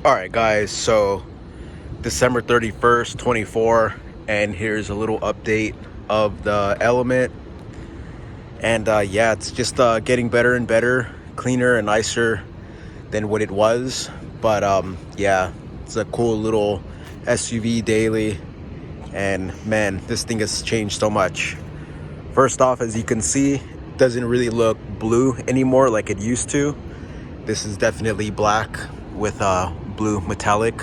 All right, guys, so December 31st, 24, and here's a little update of the Element. And yeah, it's just getting better and better, cleaner and nicer than what it was. But yeah, it's a cool little SUV daily. And man, this thing has changed so much. First off, as you can see, it doesn't really look blue anymore like it used to. This is definitely black with blue metallic.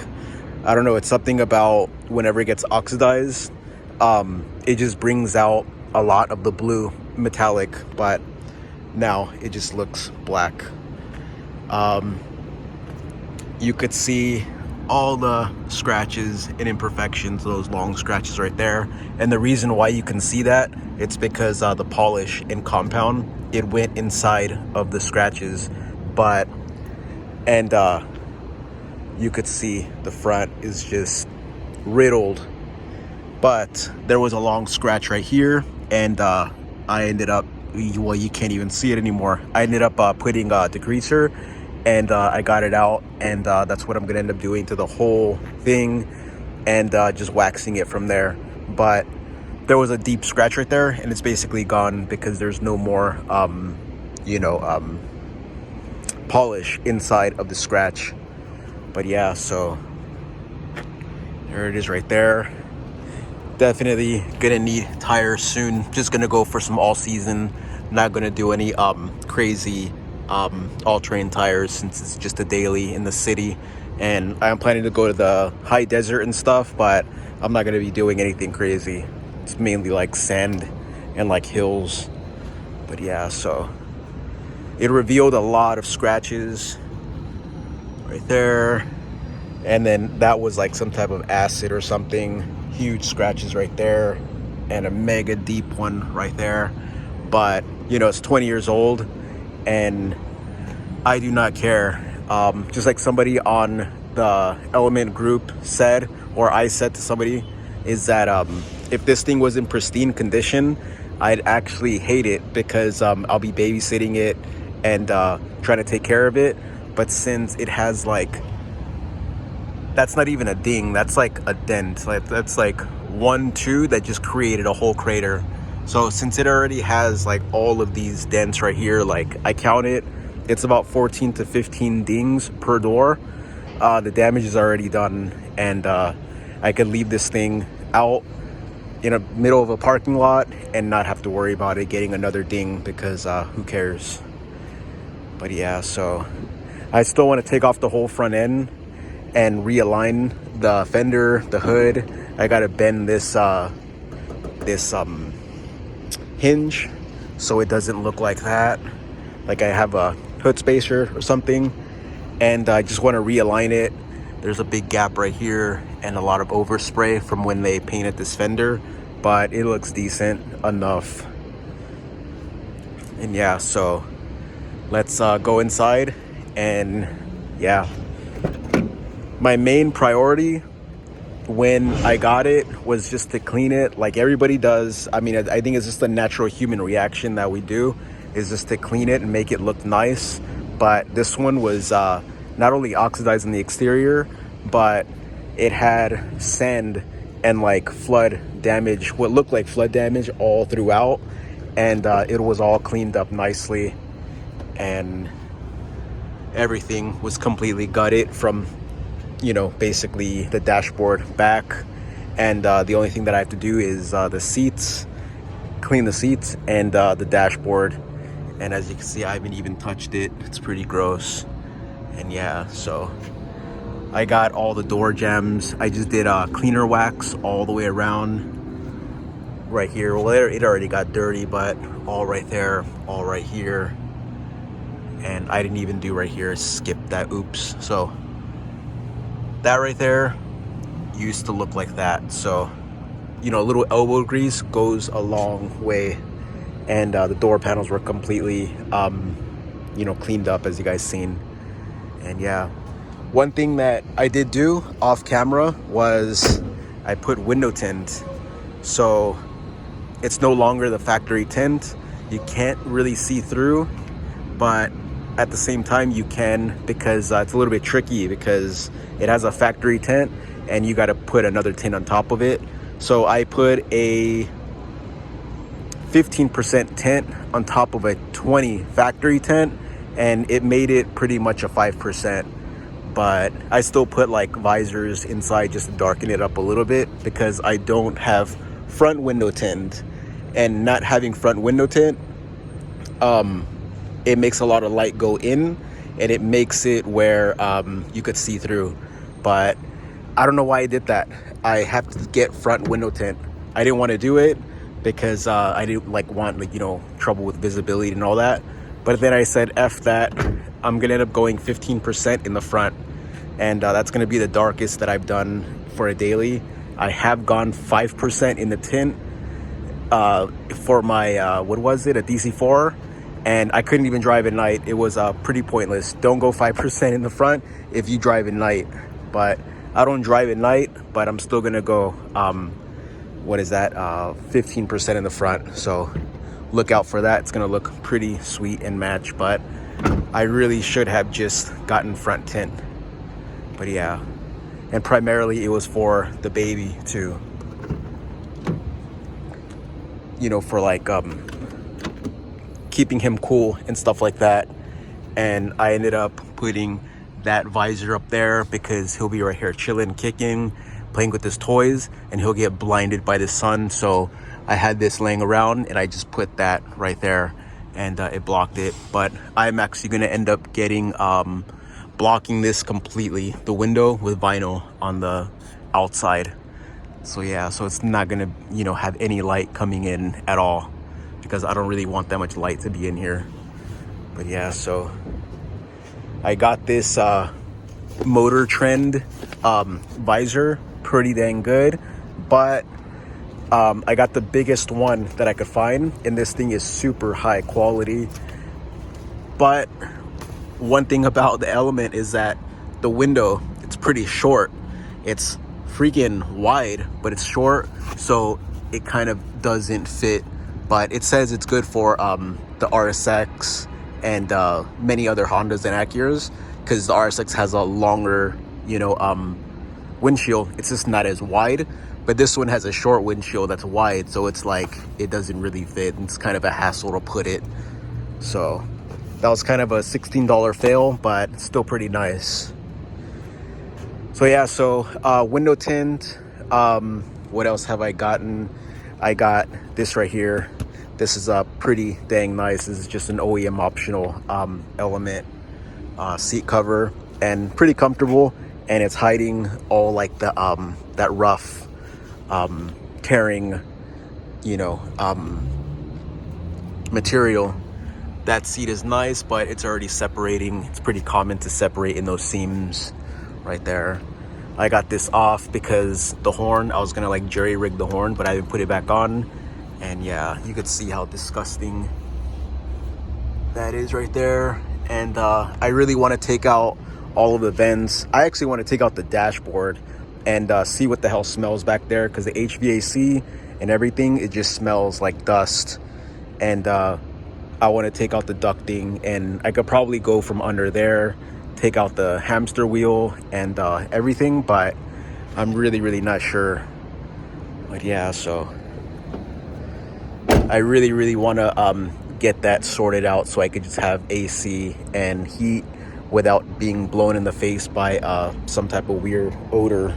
I don't know, it's something about whenever it gets oxidized, it just brings out a lot of the blue metallic, but now it just looks black. You could see all the scratches and imperfections, those long scratches right there. And the reason why you can see that, it's because the polish and compound, it went inside of the scratches. And you could see the front is just riddled. But there was a long scratch right here, and I ended up, well, you can't even see it anymore. I ended up putting a degreaser, and I got it out, and that's what I'm gonna end up doing to the whole thing, and just waxing it from there. But there was a deep scratch right there, and it's basically gone because there's no more polish inside of the scratch. But yeah, so there it is right there. Definitely gonna need tires soon. Just gonna go for some all season, not gonna do any crazy all-terrain tires since it's just a daily in the city. And I'm planning to go to the high desert and stuff, but I'm not gonna be doing anything crazy. It's mainly like sand and like hills. But yeah, so it revealed a lot of scratches right there, and then that was like some type of acid or something. Huge scratches right there, and a mega deep one right there. But you know, it's 20 years old, and I do not care. Just like somebody on the Element group said, or I said to somebody, is that if this thing was in pristine condition, I'd actually hate it because I'll be babysitting it and trying to take care of it. But since it has like, that's not even a ding, that's like a dent, like that's like 1-2 that just created a whole crater. So since it already has like all of these dents right here, like I count it, it's about 14 to 15 dings per door. The damage is already done, and I could leave this thing out in the middle of a parking lot and not have to worry about it getting another ding, because who cares. But yeah, so I still want to take off the whole front end and realign the fender, the hood. I gotta bend this hinge so it doesn't look like that, like I have a hood spacer or something. And I just want to realign it. There's a big gap right here and a lot of overspray from when they painted this fender, but it looks decent enough. And yeah, so let's go inside. And yeah, my main priority when I got it was just to clean it like everybody does. I mean, I think it's just a natural human reaction that we do, is just to clean it and make it look nice. But this one was not only oxidized on the exterior, but it had sand and like flood damage, what looked like flood damage all throughout. And it was all cleaned up nicely, and everything was completely gutted from, you know, basically the dashboard back. And the only thing that I have to do is the seats, clean the seats and the dashboard. And as you can see, I haven't even touched it. It's pretty gross. And yeah, so I got all the door jambs. I just did a cleaner wax all the way around right here. Well, it already got dirty, but all right there, all right here. And I didn't even do right here, skip that, oops. So that right there used to look like that. So, you know, a little elbow grease goes a long way. And the door panels were completely, cleaned up, as you guys seen. And yeah, one thing that I did do off camera was I put window tint. So it's no longer the factory tint. You can't really see through, but at the same time you can, because it's a little bit tricky because it has a factory tint and you got to put another tint on top of it. So I put a 15% tint on top of a 20 factory tint, and it made it pretty much a 5%. But I still put like visors inside just to darken it up a little bit because I don't have front window tint, and not having front window tint, it makes a lot of light go in, and it makes it where you could see through. But I don't know why I did that. I have to get front window tint. I didn't want to do it because I didn't want trouble with visibility and all that. But then I said, F that. I'm gonna end up going 15% in the front, and that's gonna be the darkest that I've done for a daily. I have gone 5% in the tint for my what was it, a DC4, and I couldn't even drive at night. It was pretty pointless. Don't go 5% in the front if you drive at night. But I don't drive at night, but I'm still gonna go what is that, 15% in the front. So look out for that. It's gonna look pretty sweet and match, but I really should have just gotten front tint. But yeah, and primarily it was for the baby too, for like keeping him cool and stuff like that. And I ended up putting that visor up there because he'll be right here chilling, kicking, playing with his toys, and he'll get blinded by the sun. So I had this laying around and I just put that right there, and it blocked it. But I'm actually gonna end up getting blocking this completely, the window, with vinyl on the outside. So yeah, so it's not gonna have any light coming in at all, because I don't really want that much light to be in here. But yeah, so I got this Motor Trend visor, pretty dang good, but I got the biggest one that I could find, and this thing is super high quality. But one thing about the Element is that the window, it's pretty short. It's freaking wide, but it's short, so it kind of doesn't fit. But it says it's good for the RSX and many other Hondas and Acuras, because the RSX has a longer windshield. It's just not as wide, but this one has a short windshield that's wide, so it's like it doesn't really fit. It's kind of a hassle to put it. So that was kind of a $16 fail, but still pretty nice. So yeah, so window tint. What else have I gotten? I got this right here. This is pretty dang nice. This is just an OEM optional Element seat cover, and pretty comfortable, and it's hiding all like the that rough tearing material. That seat is nice, but it's already separating. It's pretty common to separate in those seams right there. I got this off because the horn, I was gonna like jerry rig the horn, but I didn't put it back on. And yeah, you could see how disgusting that is right there. And I really want to take out all of the vents. I actually want to take out the dashboard and see what the hell smells back there, because the HVAC and everything, it just smells like dust. And I want to take out the ducting, and I could probably go from under there, take out the hamster wheel and everything, but I'm really not sure. But yeah, so I really want to get that sorted out so I could just have AC and heat without being blown in the face by some type of weird odor.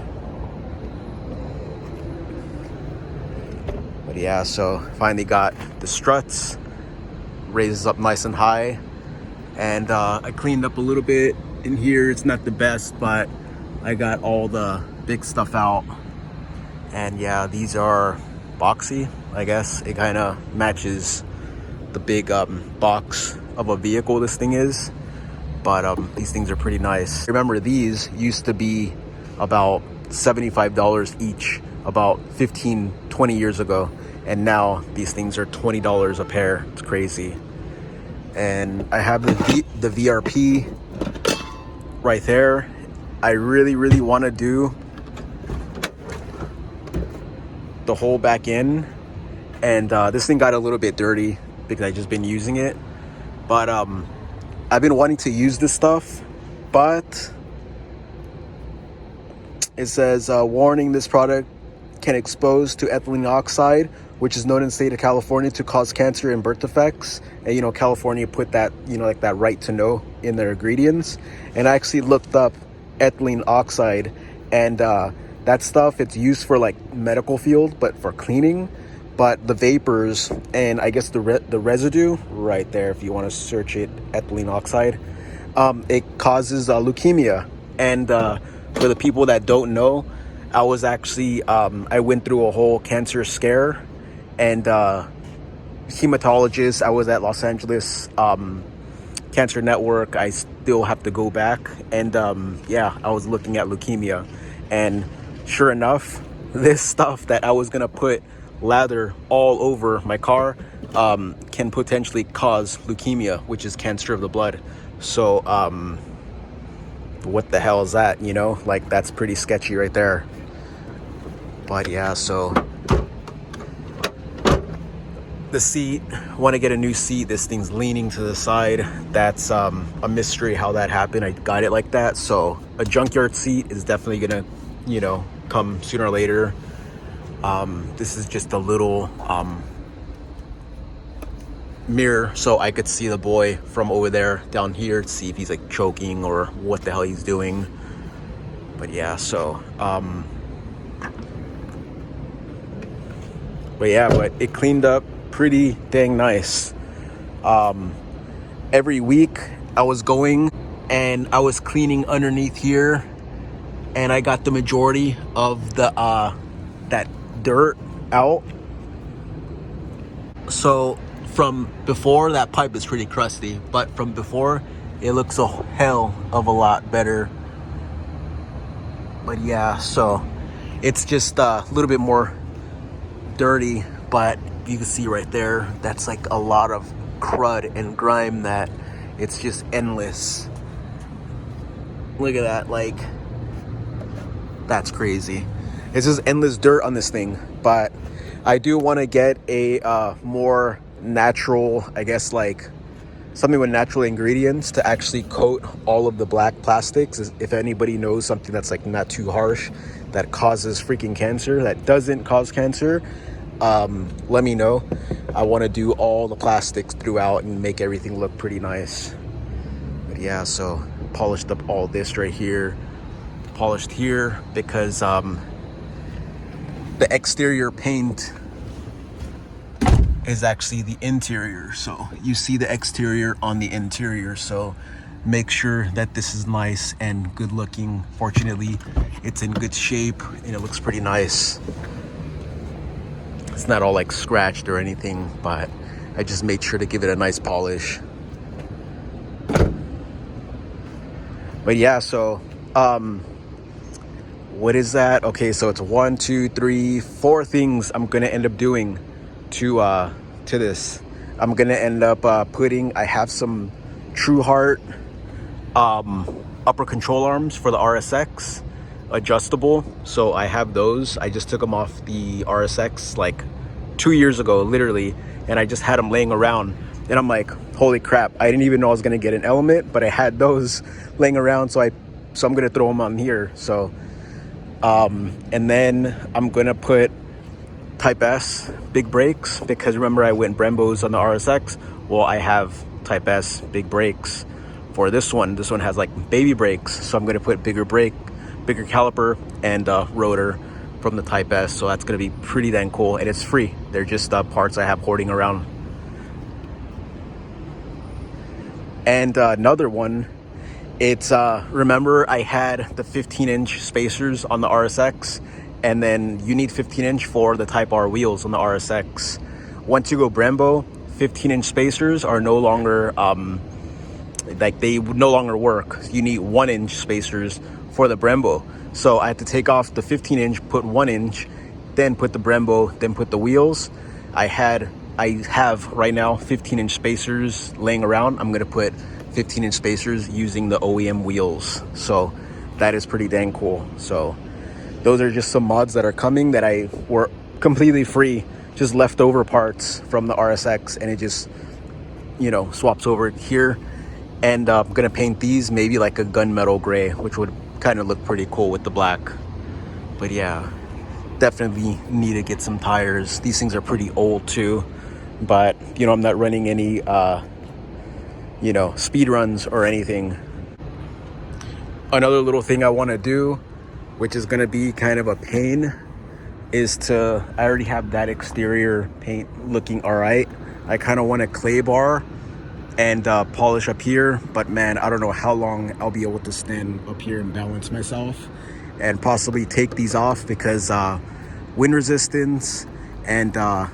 But yeah, so finally got the struts, raises up nice and high, and I cleaned up a little bit in here. It's not the best, but I got all the big stuff out. And yeah, these are boxy, I guess. It kind of matches the big box of a vehicle this thing is. But these things are pretty nice. Remember, these used to be about $75 each about 15-20 years ago, and now these things are $20 a pair. It's crazy. And I have the VRP right there. I really want to do the whole back end, and this thing got a little bit dirty because I just been using it. But I've been wanting to use this stuff, but it says, warning, this product can expose to ethylene oxide, which is known in the state of California to cause cancer and birth defects. And, you know, California put that, you know, like that right to know in their ingredients. And I actually looked up ethylene oxide, and that stuff, it's used for like medical field, but for cleaning. But the vapors and I guess the residue right there, if you want to search it, ethylene oxide, it causes leukemia. And for the people that don't know, I was actually, I went through a whole cancer scare, and hematologist, I was at Los Angeles Cancer Network. I still have to go back. And yeah, I was looking at leukemia. And sure enough, this stuff that I was going to put lather all over my car can potentially cause leukemia, which is cancer of the blood. So what the hell is that? You know, like, that's pretty sketchy right there. But yeah, so the seat, want to get a new seat. This thing's leaning to the side. That's a mystery how that happened. I got it like that. So a junkyard seat is definitely gonna, you know, come sooner or later. This is just a little mirror, so I could see the boy from over there down here to see if he's like choking or what the hell he's doing. But yeah, so but it cleaned up pretty dang nice. Every week I was going and I was cleaning underneath here, and I got the majority of the that dirt out. So from before, that pipe is pretty crusty, but from before it looks a hell of a lot better. But yeah, so it's just a little bit more dirty, but you can see right there, that's like a lot of crud and grime that it's just endless. Look at that, like, that's crazy. It's just endless dirt on this thing. But I do want to get a more natural, I guess, like something with natural ingredients to actually coat all of the black plastics. If anybody knows something that's like not too harsh, that causes freaking cancer, that doesn't cause cancer, let me know. I want to do all the plastics throughout and make everything look pretty nice. But yeah, so polished up all this right here, polished here, because the exterior paint is actually the interior. So you see the exterior on the interior. So make sure that this is nice and good looking. Fortunately, it's in good shape and it looks pretty nice. It's not all like scratched or anything, but I just made sure to give it a nice polish. But yeah, so what is that? Okay, so it's 1, 2, 3, 4 things I'm gonna end up doing to this. I'm gonna end up putting, I have some True Heart upper control arms for the RSX, adjustable. So I have those. I just took them off the RSX like 2 years ago, literally, and I just had them laying around. And I'm like, holy crap, I didn't even know I was gonna get an element, but I had those laying around, so I'm gonna throw them on here. So and then I'm gonna put Type S big brakes, because remember I went Brembos on the RSX. Well, I have Type S big brakes for this one. This one has like baby brakes, so I'm gonna put bigger caliper and rotor from the Type S. So that's gonna be pretty dang cool, and it's free. They're just parts I have hoarding around. And another one, it's remember I had the 15-inch spacers on the RSX, and then you need 15-inch for the Type R wheels on the RSX. Once you go Brembo, 15-inch spacers are no longer like, they no longer work. You need 1-inch spacers for the Brembo. So I had to take off the 15-inch, put 1-inch, then put the Brembo, then put the wheels. I have right now 15-inch spacers laying around. I'm gonna put 15-inch spacers using the OEM wheels. So that is pretty dang cool. So those are just some mods that are coming that I were completely free, just leftover parts from the RSX, and it just, you know, swaps over here. And I'm gonna paint these maybe like a gunmetal gray, which would kind of look pretty cool with the black. But yeah, definitely need to get some tires. These things are pretty old too, but you know, I'm not running any you know, speed runs or anything. Another little thing I want to do, which is gonna be kind of a pain, is I already have that exterior paint looking all right. I kind of want to clay bar and polish up here, but man, I don't know how long I'll be able to stand up here and balance myself, and possibly take these off because wind resistance, and I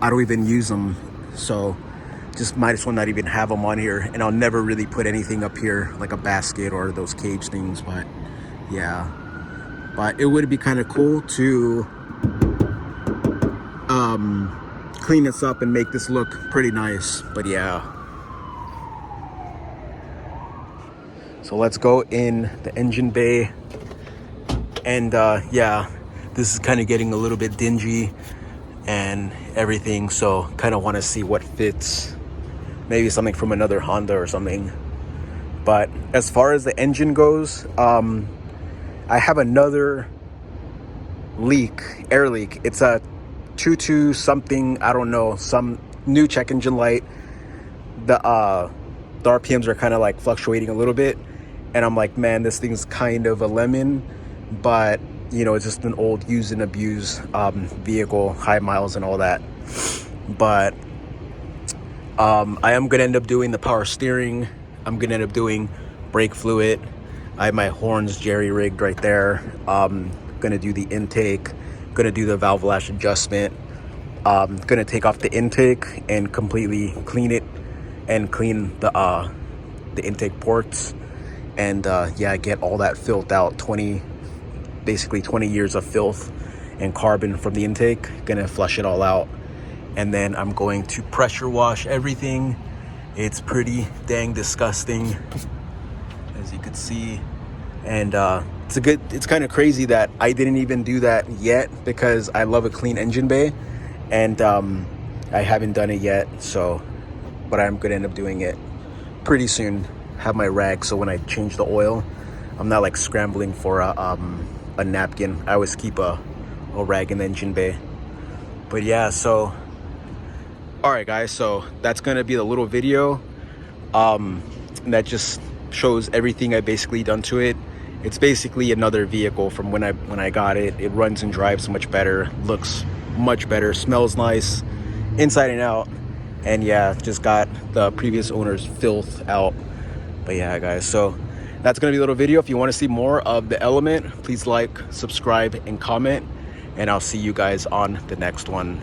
don't even use them, so just might as well not even have them on here. And I'll never really put anything up here like a basket or those cage things, but yeah. But it would be kind of cool to clean this up and make this look pretty nice. But yeah, so let's go in the engine bay. And yeah, this is kind of getting a little bit dingy and everything, so kind of want to see what fits, maybe something from another Honda or something. But as far as the engine goes, I have another air leak. It's a 22 something, I don't know, some new check engine light. The RPMs are kind of like fluctuating a little bit, and I'm like, man, this thing's kind of a lemon. But you know, it's just an old use and abuse vehicle, high miles and all that. But I am gonna end up doing the power steering. I'm gonna end up doing brake fluid. I have my horns jerry rigged right there. Gonna do the intake, gonna do the valve lash adjustment. Gonna take off the intake and completely clean it, and clean the intake ports, and yeah, get all that filth out. Basically 20 years of filth and carbon from the intake. Gonna flush it all out, and then I'm going to pressure wash everything. It's pretty dang disgusting, as you could see. And it's kind of crazy that I didn't even do that yet, because I love a clean engine bay, and I haven't done it yet. So, but I'm gonna end up doing it pretty soon. Have my rag, so when I change the oil, I'm not like scrambling for a napkin. I always keep a rag in the engine bay. But yeah, so all right guys, so that's gonna be the little video that just shows everything I basically done to it. It's basically another vehicle from when I got it. It runs and drives much better, looks much better, smells nice inside and out. And yeah, just got the previous owner's filth out. But yeah guys, so that's gonna be a little video. If you want to see more of the Element, please like, subscribe, and comment, and I'll see you guys on the next one.